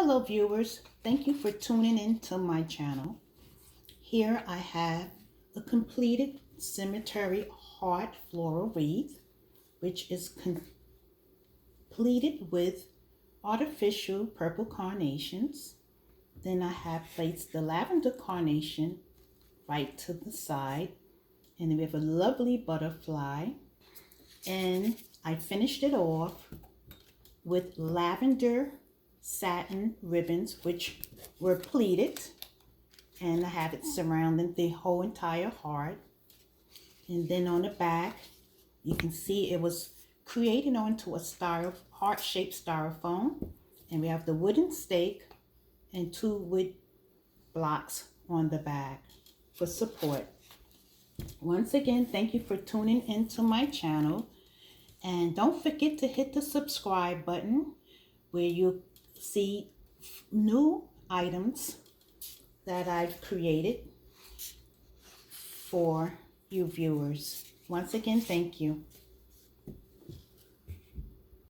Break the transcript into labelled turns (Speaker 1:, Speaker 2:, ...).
Speaker 1: Hello viewers, thank you for tuning in to my channel. Here I have a completed cemetery heart floral wreath, which is completed with artificial purple carnations. Then I have placed the lavender carnation right to the side, and we have a lovely butterfly, and I finished it off with lavender satin ribbons, which were pleated, and I have it surrounding the whole entire heart. And then on the back you can see it was created onto a heart-shaped styrofoam, and we have the wooden stake and 2 wood blocks on the back for support. Once again, thank you for tuning into my channel, and don't forget to hit the subscribe button where you see new items that I've created for you viewers. Once again, thank you.